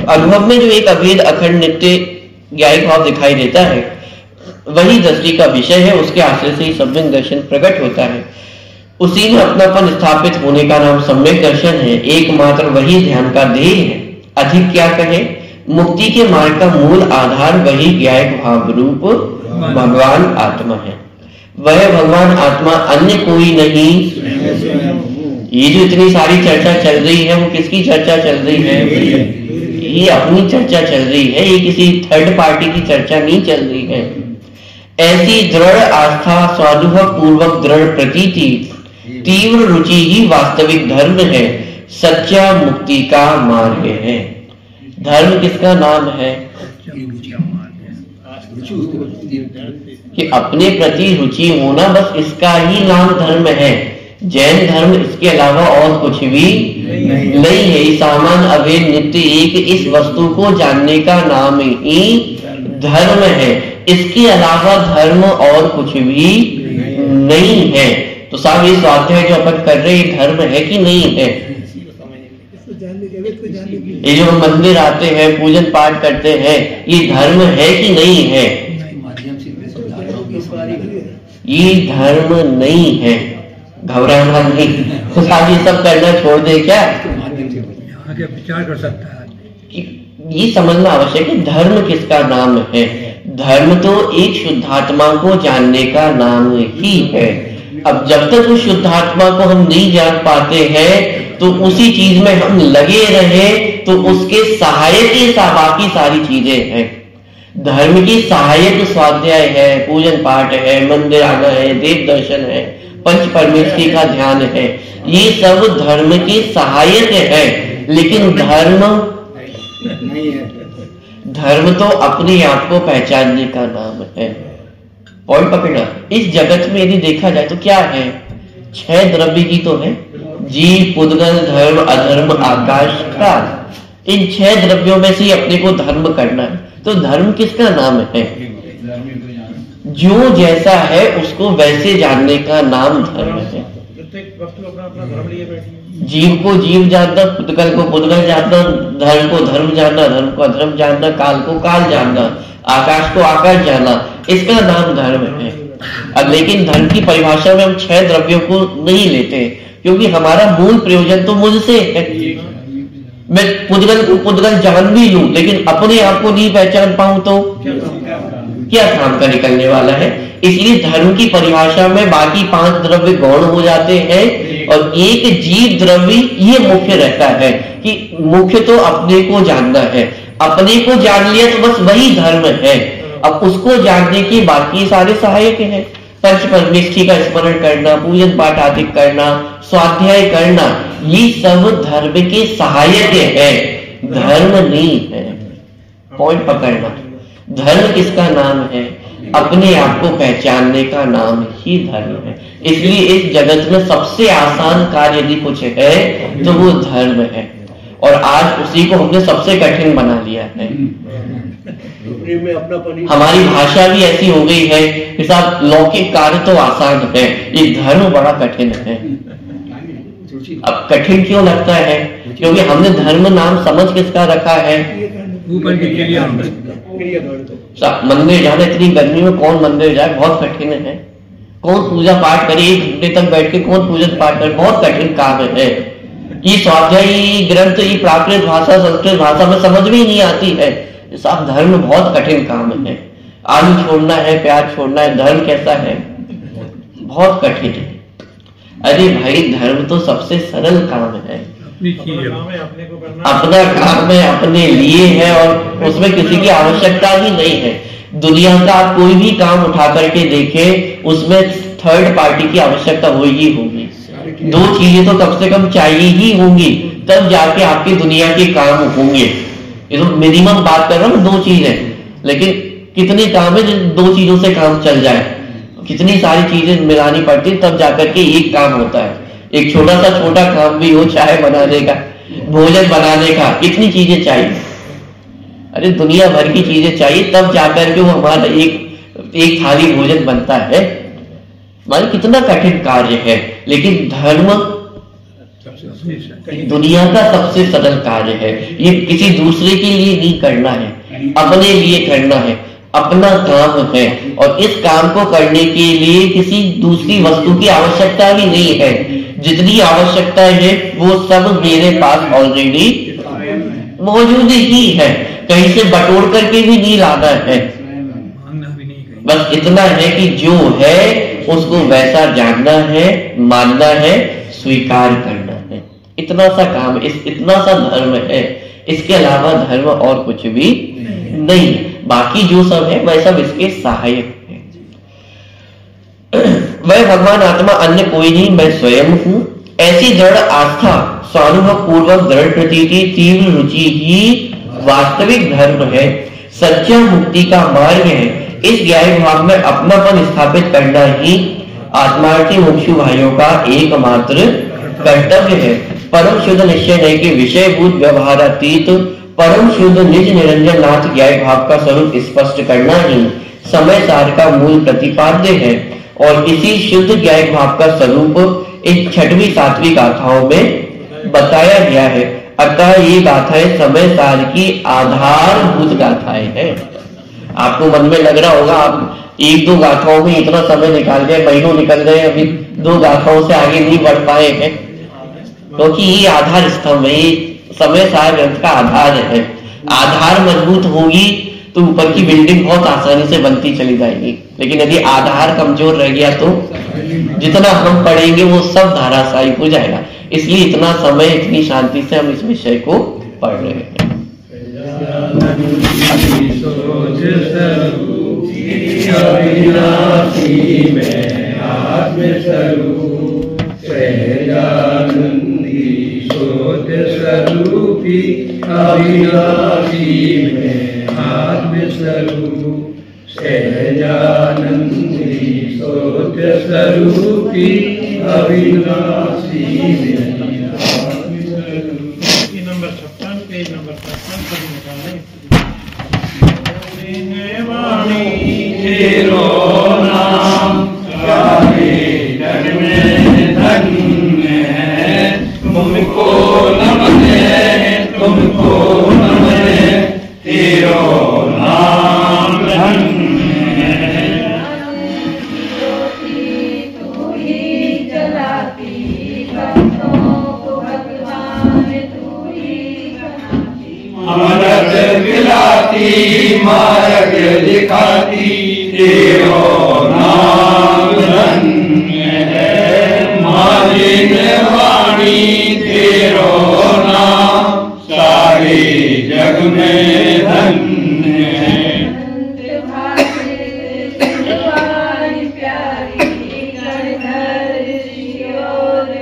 अनुभव में जो एक अभेद अखंड नित्य ज्ञायिक भाव दिखाई देता है, वही दृष्टि का विषय है। उसके आश्रय से ही सम्यक दर्शन प्रकट होता है। उसी में अपनापन स्थापित होने का नाम सम्यक दर्शन है। एकमात्र वही ध्यान का ध्येय है। अधिक क्या कहे, मुक्ति के मार्ग का मूल आधार वही ज्ञायिक भाव रूप भगवान आत्मा है। वह भगवान आत्मा अन्य कोई नहीं। ये जो इतनी सारी चर्चा चल रही है, वो किसकी चर्चा चल रही है? ये अपनी चर्चा चल रही है, ये किसी थर्ड पार्टी की चर्चा नहीं चल रही है। ऐसी दृढ़ आस्था, स्वानुभव पूर्वक दृढ़ प्रतीति, तीव्र रुचि ही वास्तविक धर्म है, सच्चा मुक्ति का मार्ग है। धर्म किसका नाम है? कि अपने प्रति रुचि होना, बस इसका ही नाम धर्म है। जैन धर्म इसके अलावा और कुछ भी नहीं है। सामान्य अभेद नित्य एक इस वस्तु को जानने का नाम ही धर्म है। इसके अलावा धर्म और कुछ भी नहीं है। तो साहब ये स्वाध्याय जो अपन कर रहे हैं, धर्म है कि नहीं है? ये जो मंदिर आते हैं, पूजन पाठ करते हैं, ये धर्म है कि नहीं है? ये धर्म नहीं है। घबराना नहीं। तो साहब ये सब करना छोड़ दे क्या? आगे विचार कर सकता है। ये समझना आवश्यक है धर्म किसका नाम है। धर्म तो एक शुद्धात्मा को जानने का नाम ही है। अब जब तक उस शुद्धात्मा को हम नहीं जान पाते हैं, तो उसी चीज में हम लगे रहे, तो उसके सहायक ये बाकी सारी चीजें हैं। धर्म की सहायक स्वाध्याय है, पूजन पाठ है, मंदिर आना है, देव दर्शन है, पंच परमेश्वरी का ध्यान है, ये सब धर्म की सहायक है। लेकिन धर्म तो अपने आप को पहचानने का नाम है। पॉइंट पकड़ना। इस जगत में यदि देखा जाए तो क्या है? 6 द्रव्य की तो है, जीव, पुद्गल, धर्म, अधर्म, आकाश, काल। इन 6 द्रव्यों में से अपने को धर्म करना है। तो धर्म किसका नाम है? जो जैसा है उसको वैसे जानने का नाम धर्म है। जीव को जीव जानना, पुद्गल को पुद्गल जानना, धर्म को धर्म जानना, धर्म को अधर्म जानना, काल को काल जानना, आकाश को आकाश जानना, इसका नाम धर्म है। अब लेकिन धर्म की परिभाषा में हम 6 द्रव्यों को नहीं लेते, क्योंकि हमारा मूल प्रयोजन तो मुझसे है। मैं पुद्गल को पुद्गल जान भी लूं, लेकिन अपने आप को नहीं पहचान पाऊं तो क्या काम का निकलने वाला है। इसलिए धर्म की परिभाषा में बाकी 5 द्रव्य गौण हो जाते हैं और एक जीव द्रव्य ये मुख्य रहता है कि मुख्य तो अपने को जानना है। अपने को जान लिया तो बस वही धर्म है। अब उसको जानने की बाकी सारे सहायक हैं। पंच परमेष्ठी का स्मरण करना, पूजन पाठ आदि करना, स्वाध्याय करना, ये सब धर्म के सहायक है, धर्म नहीं है। पॉइंट पकड़ना। धर्म किसका नाम है? अपने आप को पहचानने का नाम ही धर्म है। इसलिए इस जगत में सबसे आसान कार्य यदि कुछ है तो वो धर्म है, और आज उसी को हमने सबसे कठिन बना लिया है। हमारी भाषा भी ऐसी हो गई है कि साहब लौकिक कार्य तो आसान है, ये धर्म बड़ा कठिन है। अब कठिन क्यों लगता है? क्योंकि हमने धर्म नाम समझ किसका रखा है? ऊपर के क्रिया। मंदिर जाना, इतनी गर्मी में कौन मंदिर जाए? बहुत कठिन है। कौन पूजा पाठ करे? 1 घंटे तक बैठ के कौन पूजा पाठ करे? बहुत कठिन काम है। ये स्वाध्यायी ग्रंथ, ये प्राकृत भाषा, संस्कृत भाषा में समझ में ही नहीं आती है। सब धर्म बहुत कठिन काम है। आलू छोड़ना है, प्याज छोड़ना है, धर्म कैसा है? बहुत कठिन है। अरे भाई, धर्म तो सबसे सरल काम है। अपना काम है, अपने लिए है, और उसमें किसी की आवश्यकता ही नहीं है। दुनिया का आप कोई भी काम उठा करके देखें, उसमें थर्ड पार्टी की आवश्यकता होगी होगी। 2 चीजें तो कम से कम चाहिए ही होंगी, तब जाके आपकी दुनिया के काम होंगे। ये तो मिनिमम बात कर रहा हूँ, 2 चीजें। लेकिन कितने काम है जिन 2 चीजों से काम चल जाए? कितनी सारी चीजें मिलानी पड़ती, तब जाकर के एक काम होता है। एक छोटा काम भी हो, चाय बनाने का, भोजन बनाने का, कितनी चीजें चाहिए? अरे दुनिया भर की चीजें चाहिए, तब जाकर के वो हमारा एक थाली भोजन बनता है। मान कितना कठिन कार्य है। लेकिन धर्म दुनिया का सबसे सरल कार्य है। ये किसी दूसरे के लिए नहीं करना है, अपने लिए करना है, अपना काम है। और इस काम को करने के लिए किसी दूसरी वस्तु की आवश्यकता ही नहीं है। जितनी आवश्यकता है वो सब मेरे पास ऑलरेडी मौजूद ही है। कहीं से बटोर करके भी नहीं लाना है। बस इतना है कि जो है उसको वैसा जानना है, मानना है, स्वीकार करना है। इतना सा काम, इतना सा धर्म है। इसके अलावा धर्म और कुछ भी नहीं। बाकी जो सब है वह सब इसके सहायक है। वह भगवान आत्मा अन्य कोई नहीं, मैं स्वयं हूं। ऐसी दृढ़ आस्था, स्वानुभव पूर्वक दृढ़ प्रतीति, तीव्र रुचि ही वास्तविक धर्म है, सच्चा मुक्ति का मार्ग है। इस ज्ञान भाव में अपनापन स्थापित करना ही आत्मार्थी मुमुक्षु भाइयों का एकमात्र कर्तव्य है। परम शुद्ध निश्चय नहीं कि विषयभूत व्यवहारातीत परम शुद्ध निज निरंजन नाथ ज्ञान भाव का स्वरूप स्पष्ट करना ही समय सार का मूल प्रतिपाद्य है। और इसी शुद्ध ज्ञान भाव का स्वरूप इन 6वीं 7वीं गाथाओं में बताया गया है। अतः ये गाथाएं समय सार की आधारभूत गाथाएं हैं। आपको मन में लग रहा होगा, आप 1-2 गाथाओं में इतना समय निकाल गए, महीनों निकल गए, अभी 2 गाथाओं से आगे नहीं बढ़ पाए हैं, क्योंकि ये आधार स्तंभ है। समय सार ग्रंथ का आधार है। आधार मजबूत होगी तो ऊपर की बिल्डिंग बहुत आसानी से बनती चली जाएगी। लेकिन यदि आधार कमजोर रह गया तो जितना हम पढ़ेंगे वो सब धराशायी हो जाएगा। इसलिए इतना समय, इतनी शांति से हम इस विषय को पढ़ रहे हैं। स्वरूपी अविनाशी में आत्म स्वरूप, सहजानंदी सोच स्वरूपी अविनाशी में आत्म स्वरूप। नंबर 56, पेज नंबर 56 पर निकालें। वाणी तेरो नाम सारे जग में धन्य है, तुमको नमन है, तुमको नमन है, तेरो नाम धन्य है। तू ही जलाती भक्तों को, भगवान तू ही बनाती, अमृत पिलाती मार्ग दिखाती, तेरो नाम धन्य है। मालिन वाणी तेरो नाम सारे जग में धन्य है। प्यारी गणधर ऋषियों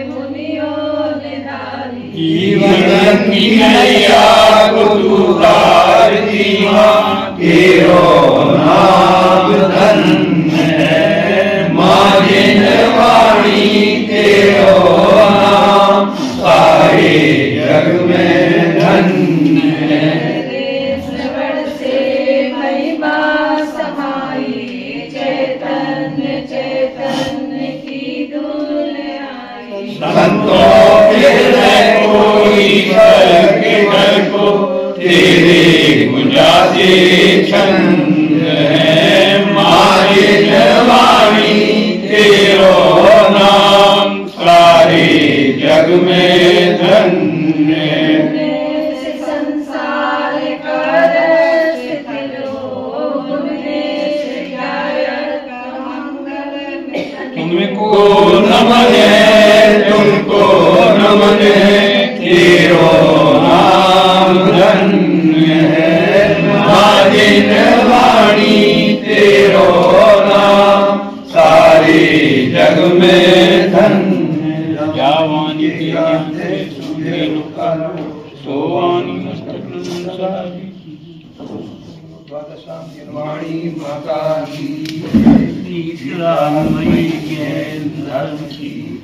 मुनियों ने धारी, जीवन की नैया को तू तारती माँ, तेरो नाम धन्य है। मालिन वाणी तेरो नाम सारे जग में धन्य है। श्रवण से महिमा समाई, चैतन्य चैतन्य की धूल आई, संतों के के छंद है मारे जवानी तेरो नाम सारे जग में धन्य है। संसार का रस तिलो तुमको नमन है तुमको नमन है तेरो नाम धन्य है। माजिन वाणी तेरो नाम सारे जग में धन्य है। जावानी सोवानी वाणी माता की राममयी धर्म की